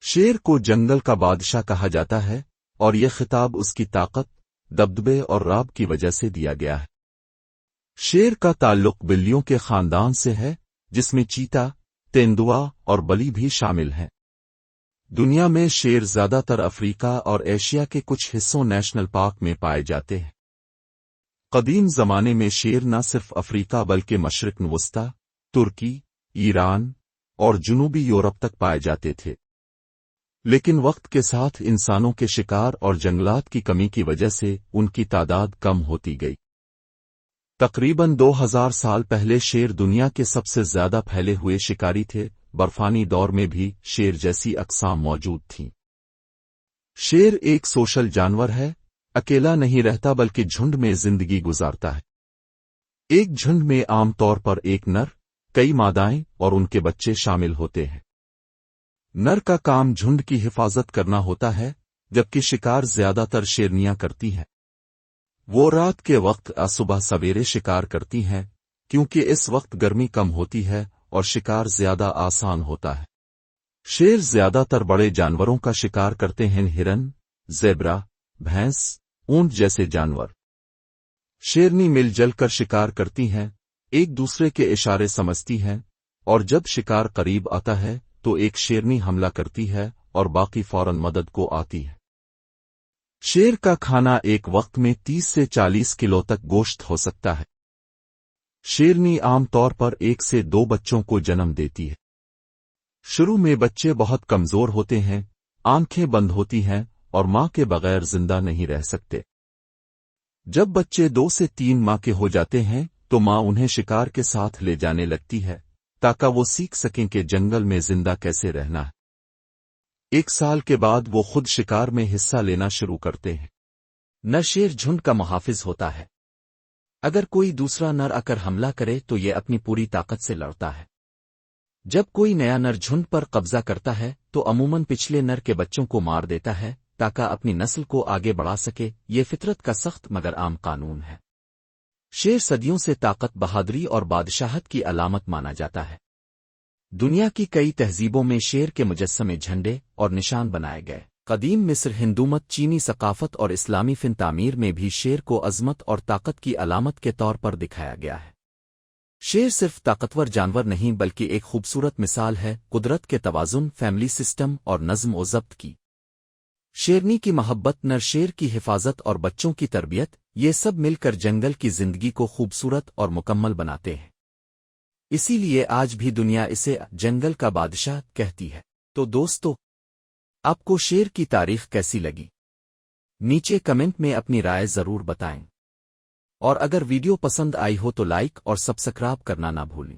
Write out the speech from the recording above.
شیر کو جنگل کا بادشاہ کہا جاتا ہے اور یہ خطاب اس کی طاقت، دبدبے اور رعب کی وجہ سے دیا گیا ہے۔ شیر کا تعلق بلیوں کے خاندان سے ہے، جس میں چیتا، تیندوا اور بلی بھی شامل ہیں۔ دنیا میں شیر زیادہ تر افریقہ اور ایشیا کے کچھ حصوں نیشنل پارک میں پائے جاتے ہیں۔ قدیم زمانے میں شیر نہ صرف افریقہ بلکہ مشرق وسطی، ترکی، ایران اور جنوبی یورپ تک پائے جاتے تھے، لیکن وقت کے ساتھ انسانوں کے شکار اور جنگلات کی کمی کی وجہ سے ان کی تعداد کم ہوتی گئی۔ تقریباً 2000 سال پہلے شیر دنیا کے سب سے زیادہ پھیلے ہوئے شکاری تھے۔ برفانی دور میں بھی شیر جیسی اقسام موجود تھیں۔ شیر ایک سوشل جانور ہے، اکیلا نہیں رہتا بلکہ جھنڈ میں زندگی گزارتا ہے۔ ایک جھنڈ میں عام طور پر ایک نر، کئی مادائیں اور ان کے بچے شامل ہوتے ہیں۔ نر کا کام جھنڈ کی حفاظت کرنا ہوتا ہے، جبکہ شکار زیادہ تر شیرنیاں کرتی ہیں۔ وہ رات کے وقت صبح سویرے شکار کرتی ہیں، کیونکہ اس وقت گرمی کم ہوتی ہے اور شکار زیادہ آسان ہوتا ہے۔ شیر زیادہ تر بڑے جانوروں کا شکار کرتے ہیں، ہرن، زیبرا، بھینس، اونٹ جیسے جانور۔ شیرنی مل جل کر شکار کرتی ہیں، ایک دوسرے کے اشارے سمجھتی ہیں، اور جب شکار قریب آتا ہے تو ایک شیرنی حملہ کرتی ہے اور باقی فوراً مدد کو آتی ہے۔ شیر کا کھانا ایک وقت میں 30 سے 40 کلو تک گوشت ہو سکتا ہے۔ شیرنی عام طور پر 1 سے 2 بچوں کو جنم دیتی ہے۔ شروع میں بچے بہت کمزور ہوتے ہیں، آنکھیں بند ہوتی ہیں اور ماں کے بغیر زندہ نہیں رہ سکتے۔ جب بچے 2 سے 3 ماہ کے ہو جاتے ہیں تو ماں انہیں شکار کے ساتھ لے جانے لگتی ہے تاکہ وہ سیکھ سکیں کہ جنگل میں زندہ کیسے رہنا ہے۔ 1 سال کے بعد وہ خود شکار میں حصہ لینا شروع کرتے ہیں۔ نر شیر جھنڈ کا محافظ ہوتا ہے۔ اگر کوئی دوسرا نر آ کر حملہ کرے تو یہ اپنی پوری طاقت سے لڑتا ہے۔ جب کوئی نیا نر جھنڈ پر قبضہ کرتا ہے تو عموماً پچھلے نر کے بچوں کو مار دیتا ہے تاکہ اپنی نسل کو آگے بڑھا سکے۔ یہ فطرت کا سخت مگر عام قانون ہے۔ شیر صدیوں سے طاقت، بہادری اور بادشاہت کی علامت مانا جاتا ہے۔ دنیا کی کئی تہذیبوں میں شیر کے مجسمے، جھنڈے اور نشان بنائے گئے۔ قدیم مصر، ہندومت، چینی ثقافت اور اسلامی فن تعمیر میں بھی شیر کو عظمت اور طاقت کی علامت کے طور پر دکھایا گیا ہے۔ شیر صرف طاقتور جانور نہیں بلکہ ایک خوبصورت مثال ہے قدرت کے توازن، فیملی سسٹم اور نظم و ضبط کی۔ شیرنی کی محبت، نر شیر کی حفاظت اور بچوں کی تربیت، یہ سب مل کر جنگل کی زندگی کو خوبصورت اور مکمل بناتے ہیں۔ اسی لیے آج بھی دنیا اسے جنگل کا بادشاہ کہتی ہے۔ تو دوستو، آپ کو شیر کی تاریخ کیسی لگی؟ نیچے کمنٹ میں اپنی رائے ضرور بتائیں، اور اگر ویڈیو پسند آئی ہو تو لائک اور سبسکرائب کرنا نہ بھولیں۔